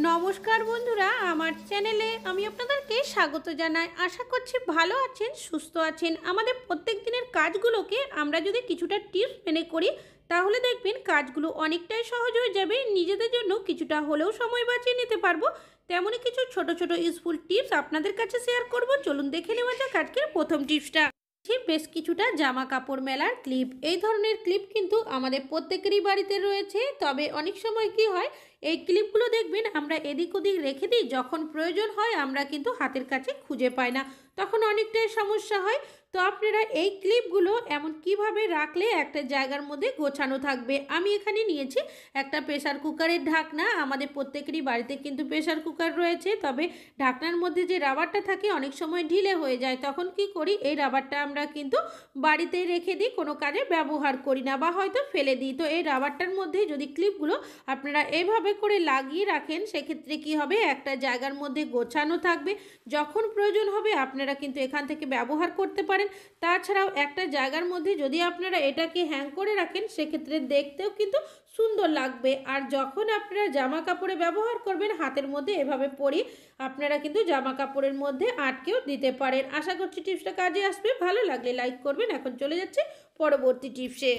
নমস্কার বন্ধুরা, আমার চ্যানেলে আমি আপনাদেরকে স্বাগত জানাই। আশা করছি ভালো আছেন, সুস্থ আছেন। আমাদের প্রত্যেক দিনের কাজগুলোকে আমরা যদি কিছুটা টিপস মেনে করি তাহলে দেখবেন কাজগুলো অনেকটাই সহজ হয়ে যাবে। নিজেদের জন্য কিছুটা হলেও সময় বাঁচিয়ে নিতে পারবো। তেমনই কিছু ছোট ছোট ইউজফুল টিপস আপনাদের কাছে শেয়ার করব। চলুন দেখে নেওয়া যাক আজকের প্রথম টিপসটা। বেশ কিছুটা জামা কাপড় মেলার ক্লিপ। এই ধরনের ক্লিপ কিন্তু আমাদের প্রত্যেকেরই বাড়িতে রয়েছে। তবে অনেক সময় কি হয়, এই ক্লিপগুলো দেখবেন আমরা এদিক ওদিক রেখে দিই, যখন প্রয়োজন হয় আমরা কিন্তু হাতের কাছে খুঁজে পাই না, তখন অনেকটাই সমস্যা হয়। তো আপনারা এই ক্লিপগুলো এমন কিভাবে রাখলে একটা জায়গার মধ্যে গোছানো থাকবে। আমি এখানে নিয়েছি একটা প্রেসার কুকারের ঢাকনা। আমাদের প্রত্যেকেরই বাড়িতে কিন্তু প্রেসার কুকার রয়েছে, তবে ঢাকনার মধ্যে যে রাবারটা থাকে অনেক সময় ঢিলে হয়ে যায়। তখন কি করি, এই রাবারটা আমরা কিন্তু বাড়িতেই রেখে দিই, কোনো কাজে ব্যবহার করি না বা হয়তো ফেলে দিই। তো এই রাবারটার মধ্যে যদি ক্লিপগুলো আপনারা এইভাবে করে লাগিয়ে রাখেন, সেক্ষেত্রে কি হবে, একটা জায়গার মধ্যে গোছানো থাকবে। যখন প্রয়োজন হবে আপনারা কিন্তু এখান থেকে ব্যবহার করতে পারেন। তাছাড়াও একটা জায়গার মধ্যে যদি আপনারা এটাকে হ্যাং করে রাখেন, সেক্ষেত্রে দেখতেও কিন্তু সুন্দর লাগবে। আর যখন আপনারা জামা কাপড়ে ব্যবহার করবেন, হাতের মধ্যে এভাবে পরি আপনারা কিন্তু জামা কাপড়ের মধ্যে আটকেও দিতে পারেন। আশা করছি টিপসটা কাজে আসবে। ভালো লাগলে লাইক করবেন। এখন চলে যাচ্ছে পরবর্তী টিপসে।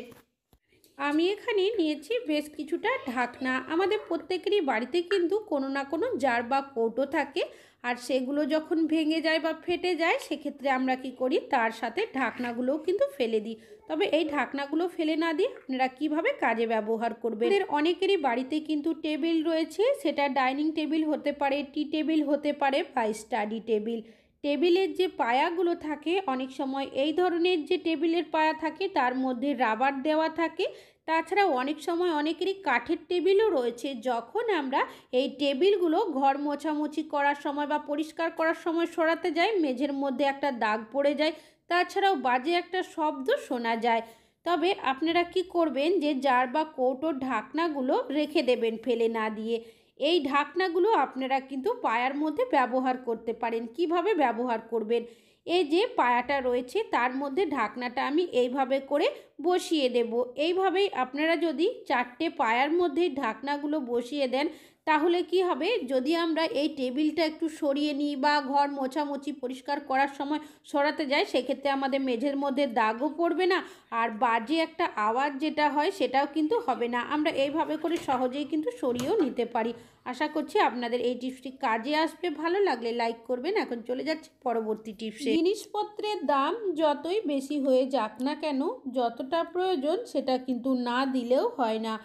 আমি এখানে নিয়েছি বেশ কিছুটা ঢাকনা। আমাদের প্রত্যেকেরই বাড়িতে কিন্তু কোনো না কোনো জার বা কৌটো থাকে, আর সেগুলো যখন ভেঙে যায় বা ফেটে যায়, সেক্ষেত্রে আমরা কি করি, তার সাথে ঢাকনাগুলোও কিন্তু ফেলে দিই। তবে এই ঢাকনাগুলো ফেলে না দিয়ে আপনারা কিভাবে কাজে ব্যবহার করবেন। অনেকেরই বাড়িতে কিন্তু টেবিল রয়েছে, সেটা ডাইনিং টেবিল হতে পারে, টি টেবিল হতে পারে বা স্টাডি টেবিল। টেবিলের যে পায়াগুলো থাকে, অনেক সময় এই ধরনের যে টেবিলের পায়া থাকে তার মধ্যে রাবার দেওয়া থাকে। তাছাড়াও অনেক সময় অনেকেরই কাঠের টেবিলও রয়েছে। যখন আমরা এই টেবিলগুলো ঘর মোছামুছি করার সময় বা পরিষ্কার করার সময় সরাতে যাই, মেঝের মধ্যে একটা দাগ পড়ে যায়, তাছাড়াও বাজে একটা শব্দ শোনা যায়। তবে আপনারা কি করবেন, যে জার বা কৌটোর ঢাকনাগুলো রেখে দেবেন ফেলে না দিয়ে। এই ঢাকনাগুলো আপনারা কিন্তু পায়ার মধ্যে ব্যবহার করতে পারেন। কিভাবে ব্যবহার করবেন, এই যে পায়াটা রয়েছে তার মধ্যে ঢাকনাটা আমি এইভাবে করে বসিয়ে দেব। এইভাবেই আপনারা যদি চারটে পায়ার মধ্যে ঢাকনাগুলো বসিয়ে দেন, তাহলে কি হবে, যদি আমরা এই টেবিলটা একটু সরিয়ে নিই বা ঘর মোছামুছি পরিষ্কার করার সময় সরাতে যাই, সেক্ষেত্রে আমাদের মেঝের মধ্যে দাগও পড়বে না, আর বাজে একটা আওয়াজ যেটা হয় সেটাও কিন্তু হবে না। আমরা এইভাবে করে সহজেই কিন্তু সরিয়েও নিতে পারি। আশা করছি আপনাদের এই টিপসটি কাজে আসবে। ভালো লাগলে লাইক করবেন। এখন চলে যাচ্ছে পরবর্তী টিপসে। জিনিসপত্রের দাম যতই বেশি হয়ে যাক না কেন, যতটা প্রয়োজন সেটা কিন্তু না দিলেও হয় না।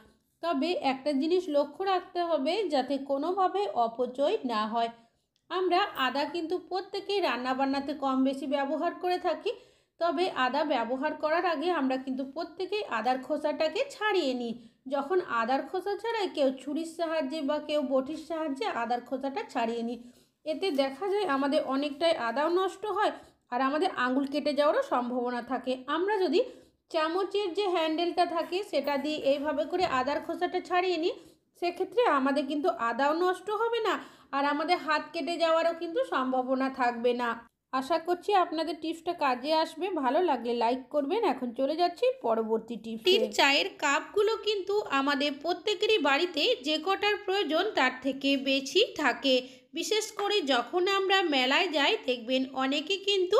তবে একটা জিনিস লক্ষ্য রাখতে হবে, যাতে কোনোভাবে অপচয় না হয়। আমরা আদা কিন্তু প্রত্যেকেই রান্নাবান্নাতে কম বেশি ব্যবহার করে থাকি। তবে আদা ব্যবহার করার আগে আমরা কিন্তু প্রত্যেকেই আদার খোসাটাকে ছাড়িয়ে নিই। যখন আদার খোসা ছাড়াই কেউ ছুরির সাহায্যে বা কেউ বটির সাহায্যে আদার খোসাটা ছাড়িয়ে নিই, এতে দেখা যায় আমাদের অনেকটাই আদাও নষ্ট হয়, আর আমাদের আঙুল কেটে যাওয়ারও সম্ভাবনা থাকে। আমরা যদি চামচের যে হ্যান্ডেলটা থাকে সেটা দিয়ে এইভাবে করে আদার খোসাটা ছাড়িয়ে নিই, সেক্ষেত্রে আমাদের কিন্তু আদাও নষ্ট হবে না, আর আমাদের হাত কেটে যাওয়ারও কিন্তু সম্ভাবনা থাকবে না। আশা করছি আপনাদের টিপসটা কাজে আসবে। ভালো লাগলে লাইক করবেন। এখন চলে যাচ্ছি পরবর্তী টিপস। চায়ের কাপগুলো কিন্তু আমাদের প্রত্যেকেরই বাড়িতে যে কটার প্রয়োজন তার থেকে বেশি থাকে। বিশেষ করে যখন আমরা মেলায় যাই, দেখবেন অনেকে কিন্তু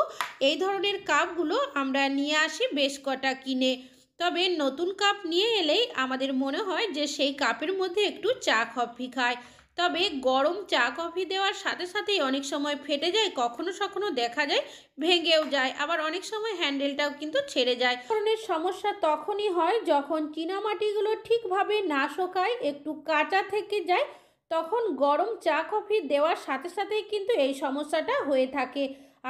এই ধরনের কাপগুলো আমরা নিয়ে আসি বেশ কটা কিনে। তবে নতুন কাপ নিয়ে এলেই আমাদের মনে হয় যে সেই কাপের মধ্যে একটু চা কফি খায়। তবে গরম চা কফি দেওয়ার সাথে সাথেই অনেক সময় ফেটে যায়, কখনো কখনো দেখা যায় ভেঙেও যায়, আবার অনেক সময় হ্যান্ডেলটাও কিন্তু ছেড়ে যায়। ধরনের সমস্যা তখনই হয় যখন চীনামাটিগুলো ঠিকভাবে না শোকায়, একটু কাঁচা থেকে যায়, তখন গরম চা কফি দেওয়ার সাথে সাথেই কিন্তু এই সমস্যাটা হয়ে থাকে।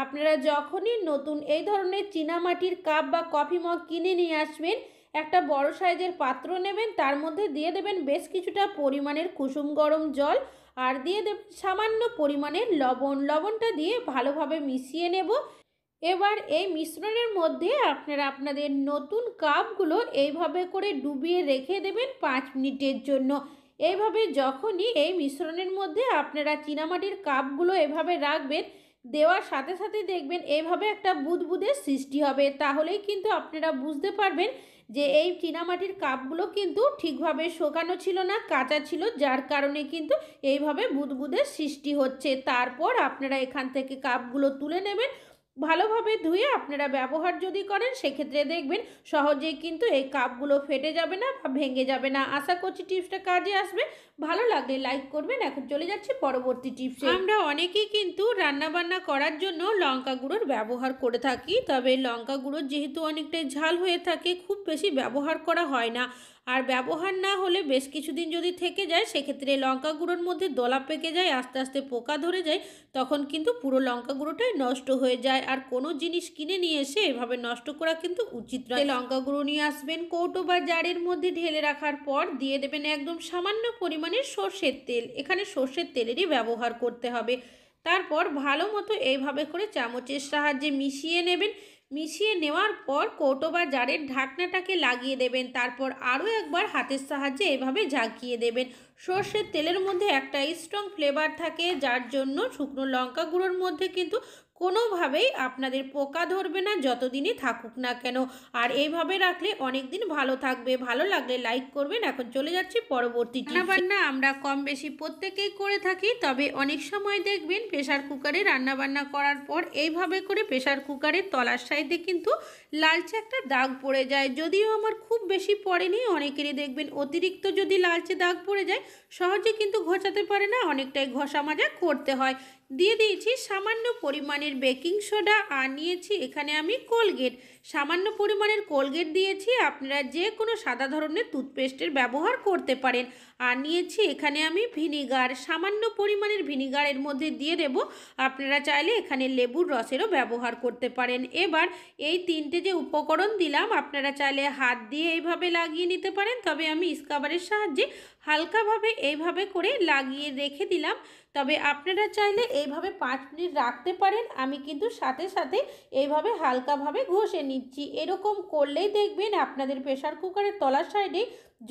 আপনারা যখনই নতুন এই ধরনের চীনামাটির কাপ বা কফি মগ কিনে নিয়ে আসবেন, একটা বড় সাইজের পাত্র নেবেন, তার মধ্যে দিয়ে দেবেন বেশ কিছুটা পরিমাণের কুসুম গরম জল, আর দিয়ে দেবেন সামান্য পরিমাণের লবণ। লবণটা দিয়ে ভালোভাবে মিশিয়ে নেব। এবার এই মিশ্রণের মধ্যে আপনারা আপনাদের নতুন কাপগুলো এইভাবে করে ডুবিয়ে রেখে দেবেন 5 মিনিটের জন্য। এইভাবে যখনই এই মিশ্রণের মধ্যে আপনারা চীনামাটির কাপগুলো এভাবে রাখবেন, দেওয়ার সাথে সাথে দেখবেন এইভাবে একটা বুদবুদের সৃষ্টি হবে। তাহলেই কিন্তু আপনারা বুঝতে পারবেন যে এই চীনামাটির কাপগুলো কিন্তু ঠিকভাবে শোকানো ছিল না, কাঁচা ছিল, যার কারণে কিন্তু এইভাবে বুদবুদের সৃষ্টি হচ্ছে। তারপর আপনারা এখান থেকে কাপগুলো তুলে নেবেন। ভালোভাবে ধুয়ে আপনারা ব্যবহার যদি করেন সেক্ষেত্রে দেখবেন সহজেই কিন্তু এই কাপগুলো ফেটে যাবে না বা ভেঙে যাবে না। আশা করছি টিপসটা কাজে আসবে। ভালো লাগলে লাইক করবেন। এখন চলে যাচ্ছি পরবর্তী টিপসে। আমরা অনেকেই কিন্তু রান্নাবান্না করার জন্য লঙ্কা গুঁড়োর ব্যবহার করে থাকি, তবে লঙ্কা গুঁড়ো যেহেতু অনেকটাই ঝাল হয়ে থাকে খুব বেশি ব্যবহার করা হয় না। আর ব্যবহার না হলে বেশ কিছুদিন যদি থেকে যায় সেক্ষেত্রে লঙ্কা গুঁড়োর মধ্যে দলা পেকে যায়, আস্তে আস্তে পোকা ধরে যায়, তখন কিন্তু পুরো লঙ্কা গুঁড়োটাই নষ্ট হয়ে যায়। আর কোনো জিনিস কিনে নিয়ে এসে এভাবে নষ্ট করা কিন্তু উচিত নয়। লঙ্কা গুঁড়ো নিয়ে আসবেন, কৌটো বা জারের মধ্যে ঢেলে রাখার পর দিয়ে দেবেন একদম সামান্য পরিমাণের সর্ষের তেল। এখানে সর্ষের তেলেরই ব্যবহার করতে হবে। তারপর ভালো মতো এইভাবে করে চামচের সাহায্যে মিশিয়ে নেবেন। মিশিয়ে নেওয়ার পর কৌটো বা জারের ঢাকনাটাকে লাগিয়ে দেবেন। তারপর আরও একবার হাতের সাহায্যে এভাবে ঝাঁকিয়ে দেবেন। সর্ষের তেলের মধ্যে একটা স্ট্রং ফ্লেভার থাকে, যার জন্য শুকনো লঙ্কা গুঁড়োর মধ্যে কিন্তু কোনোভাবেই আপনাদের পোকা ধরবে না যতদিনই থাকুক না কেন। আর এইভাবে রাখলে অনেক দিন ভালো থাকবে। ভালো লাগলে লাইক করবেন। এখন চলে যাচ্ছি পরবর্তী রান্নাবান্না। আমরা কম বেশি প্রত্যেকেই করে থাকি, তবে অনেক সময় দেখবেন প্রেশার কুকারে রান্নাবান্না করার পর এইভাবে করে প্রেশার কুকারের তলার সাইডে কিন্তু লালচে একটা দাগ পড়ে যায়। যদিও আমার খুব বেশি পড়েনি, অনেকেরই দেখবেন অতিরিক্ত যদি লালচে দাগ পড়ে যায় সহজে কিন্তু ঘষাতে পারে না, অনেকটাই ঘষা মাজা করতে হয়। দিয়ে দিয়েছি সামান্য পরিমাণের বেকিং সোডা আর নিয়েছি এখানে আমি কোলগেট। সামান্য পরিমাণের কোলগেট দিয়েছি, আপনারা যে কোনো সাদা ধরনের টুথপেস্টের ব্যবহার করতে পারেন। আর নিয়েছি এখানে আমি ভিনিগার, সামান্য পরিমাণের ভিনিগার এর মধ্যে দিয়ে দেব। আপনারা চাইলে এখানে লেবুর রসেরও ব্যবহার করতে পারেন। এবার এই তিনটে যে উপকরণ দিলাম আপনারা চাইলে হাত দিয়ে এইভাবে লাগিয়ে নিতে পারেন, তবে আমি স্ক্রাবারের সাহায্যে হালকাভাবে এইভাবে করে লাগিয়ে রেখে দিলাম। তবে আপনারা চাইলে এইভাবে 5 মিনিট রাখতে পারেন। আমি কিন্তু সাথে সাথে এইভাবে হালকাভাবে ঘষে নিচ্ছি। এরকম করলেই দেখবেন আপনাদের প্রেশার কুকারের তলার সাইডে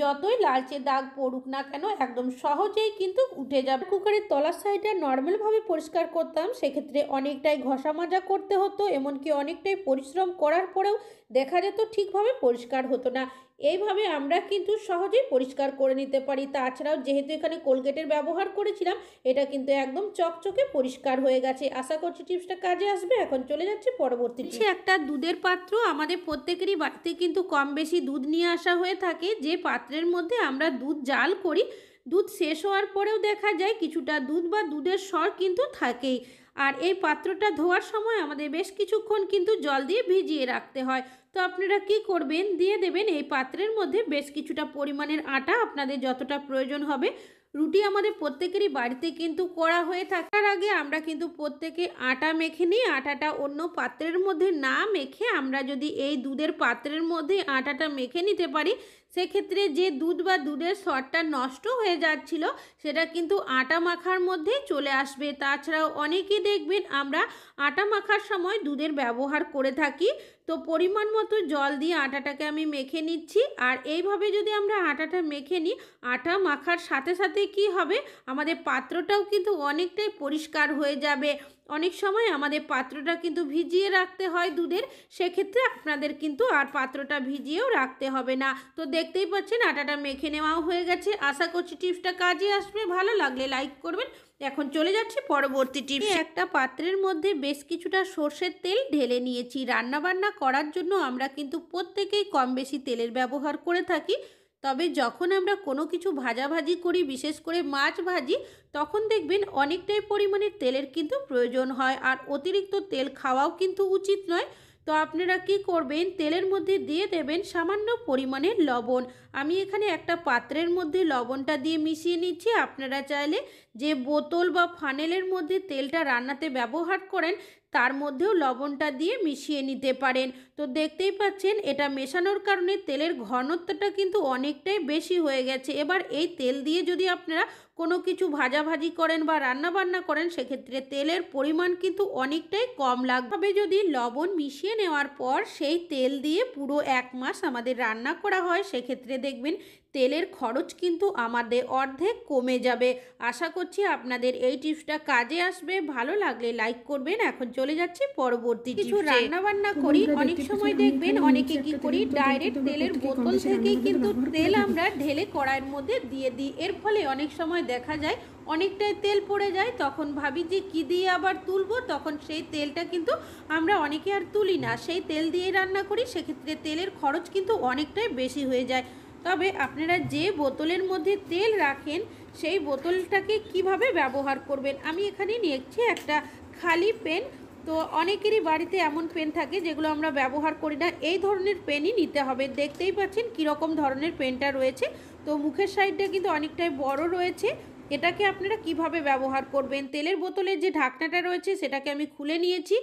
যতই লালচে দাগ পড়ুক না কেন একদম সহজেই কিন্তু উঠে যাবে। কুকারের তলার সাইডে নর্মালভাবে পরিষ্কার করতাম, সেক্ষেত্রে অনেকটাই ঘষা মাজা করতে হতো, এমনকি অনেকটাই পরিশ্রম করার পরেও দেখা যেত ঠিকভাবে পরিষ্কার হতো না। এইভাবে আমরা কিন্তু সহজেই পরিষ্কার করে নিতে পারি। তাছাড়াও যেহেতু এখানে কোলগেটের ব্যবহার করেছিলাম, এটা কিন্তু একদম চকচকে পরিষ্কার হয়ে গেছে। আশা করছি টিপসটা কাজে আসবে। এখন চলে যাচ্ছে পরবর্তী টিপস। একটা দুধের পাত্র আমাদের প্রত্যেকেরই বাড়িতে কিন্তু কম বেশি দুধ নিয়ে আসা হয়ে থাকে। যে পাত্রের মধ্যে আমরা দুধ জাল করি, দুধ শেষ হওয়ার পরেও দেখা যায় কিছুটা দুধ বা দুধের সর কিন্তু থাকেই। আর এই পাত্রটা ধোয়ার সময় আমাদের বেশ কিছুক্ষণ কিন্তু জল দিয়ে ভিজিয়ে রাখতে হয়। তো আপনারা কি করবেন, দিয়ে দেবেন এই পাত্রের মধ্যে বেশ কিছুটা পরিমাণের আটা, আপনাদের যতটা প্রয়োজন হবে। রুটি আমাদের প্রত্যেকেরই বাড়িতে কিন্তু করা হয়ে থাকার আগে আমরা কিন্তু প্রত্যেকে আটা মেখে নিই। আটাটা অন্য পাত্রের মধ্যে না মেখে আমরা যদি এই দুধের পাত্রের মধ্যে আটাটা মেখে নিতে পারি, সেক্ষেত্রে যে দুধ বা দুধের সরটা নষ্ট হয়ে যাচ্ছিল সেটা কিন্তু আটা মাখার মধ্যেই চলে আসবে। তাছাড়াও অনেকেই দেখবেন আমরা আটা মাখার সময় দুধের ব্যবহার করে থাকি। তো পরিমাণ মতো জল দিয়ে আটাটাকে আমি মেখে নিচ্ছি। আর এইভাবে যদি আমরা আটাটা মেখে নিই, আটা মাখার সাথে সাথে কি হবে, আমাদের পাত্রটাও কিন্তু অনেকটাই পরিষ্কার হয়ে যাবে। অনেক সময় আমাদের পাত্রটা কিন্তু ভিজিয়ে রাখতে হয় দুধের, সেক্ষেত্রে আপনাদের কিন্তু আর পাত্রটা ভিজিয়েও রাখতে হবে না। তো দেখতেই পাচ্ছেন আটাটা মেখে নেওয়াও হয়ে গেছে। আশা করছি টিপসটা কাজে আসবে। ভালো লাগলে লাইক করবেন। এখন চলে যাচ্ছি পরবর্তী টিপস। একটা পাত্রের মধ্যে বেশ কিছুটা সর্ষের তেল ঢেলে নিয়েছি। রান্নাবান্না করার জন্য আমরা কিন্তু প্রত্যেকেই কম বেশি তেলের ব্যবহার করে থাকি, তবে যখন আমরা কোনো কিছু ভাজাভাজি করি, বিশেষ করে মাছ ভাজি, তখন দেখবেন অনেকটাই পরিমাণের তেলের কিন্তু প্রয়োজন হয়। আর অতিরিক্ত তেল খাওয়াও কিন্তু উচিত নয়। তো আপনারা কি করবেন, তেলের মধ্যে দিয়ে দেবেন সামান্য পরিমাণের লবণ। আমি এখানে একটা পাত্রের মধ্যে লবণটা দিয়ে মিশিয়ে নিচ্ছি। আপনারা চাইলে যে বোতল বা ফানেলের মধ্যে তেলটা রান্নাতে ব্যবহার করেন তার মধ্যেও লবণটা দিয়ে মিশিয়ে নিতে পারেন। তো দেখতেই পাচ্ছেন এটা মেশানোর কারণে তেলের ঘনত্বটা কিন্তু অনেকটাই বেশি হয়ে গেছে। এবার এই তেল দিয়ে যদি আপনারা কোনো কিছু ভাজাভাজি করেন বা রান্নাবান্না করেন, সেক্ষেত্রে তেলের পরিমাণ কিন্তু অনেকটাই কম লাগবে। যদি লবণ মিশিয়ে নেওয়ার পর সেই তেল দিয়ে পুরো 1 মাস আমাদের রান্না করা হয়, সেক্ষেত্রে দেখবেন তেলের খরচ কিন্তু আমাদের অর্ধেক কমে যাবে। আশা করছি আপনাদের এই টিপসটা কাজে আসবে। ভালো লাগলে লাইক করবেন। এখন চলে যাচ্ছি পরবর্তী কিছু রান্নাবান্না করি। অনেক সময় দেখবেন অনেকে কি করি, ডাইরেক্ট তেলের বোতল থেকেই কিন্তু তেল আমরা ঢেলে কড়াইয়ের মধ্যে দিয়ে দিই। এর ফলে অনেক সময় দেখা যায় অনেকটাই তেল পড়ে যায়, তখন ভাবি যে কী দিয়ে আবার তুলবো, তখন সেই তেলটা কিন্তু আমরা অনেকে আর তুলি না, সেই তেল দিয়ে রান্না করি। সেক্ষেত্রে তেলের খরচ কিন্তু অনেকটাই বেশি হয়ে যায়। তবে আপনারা যে বোতলের মধ্যে তেল রাখেন সেই বোতলটাকে কিভাবে ব্যবহার করবেন, আমি এখানে নিয়েছি একটা খালি পেন। তো অনেকেরই বাড়িতে এমন পেন থাকে যেগুলো আমরা ব্যবহার করি না, এই ধরনের পেনই নিতে হবে। দেখতেই পাচ্ছেন কীরকম ধরনের পেনটা রয়েছে। তো মুখের সাইডটা কিন্তু অনেকটাই বড় রয়েছে। এটাকে আপনারা কিভাবে ব্যবহার করবেন, তেলের বোতলের যে ঢাকনাটা রয়েছে সেটাকে আমি খুলে নিয়েছি,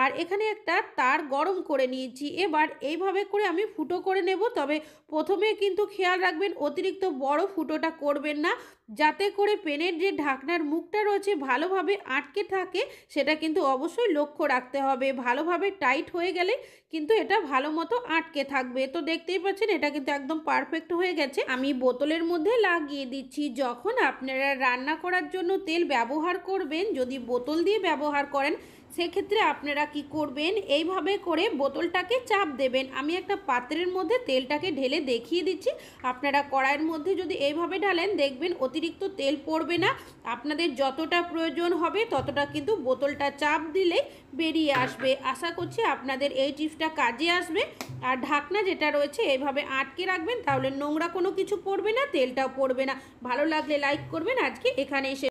আর এখানে একটা তার গরম করে নিয়েছি। এবার এইভাবে করে আমি ফুটো করে নেব। তবে প্রথমে কিন্তু খেয়াল রাখবেন অতিরিক্ত বড় ফুটোটা করবেন না, যাতে করে পেনের যে ঢাকনার মুখটা রয়েছে ভালোভাবে আটকে থাকে, সেটা কিন্তু অবশ্যই লক্ষ্য রাখতে হবে। ভালোভাবে টাইট হয়ে গেলে কিন্তু এটা ভালো মতো আটকে থাকবে। তো দেখতেই পাচ্ছেন এটা কিন্তু একদম পারফেক্ট হয়ে গেছে। আমি বোতলের মধ্যে লাগিয়ে দিচ্ছি। যখন আপনারা রান্না করার জন্য তেল ব্যবহার করবেন, যদি বোতল দিয়ে ব্যবহার করেন, সেক্ষেত্রে আপনারা কি করবেন, এইভাবে করে বোতলটাকে চাপ দেবেন। আমি একটা পাত্রের মধ্যে তেলটাকে ঢেলে দেখিয়ে দিচ্ছি। আপনারা কড়াইয়ের মধ্যে যদি এইভাবে ঢালেন, দেখবেন অতিরিক্ত তেল পড়বে না। আপনাদের যতটা প্রয়োজন হবে ততটা কিন্তু বোতলটা চাপ দিলে বেরিয়ে আসবে। আশা করছি আপনাদের এই টিপসটা কাজে আসবে। আর ঢাকনা যেটা রয়েছে এইভাবে আটকে রাখবেন, তাহলে নোংরা কোনো কিছু পড়বে না, তেলটাও পড়বে না। ভালো লাগলে লাইক করবেন। আজকে এখানে এসে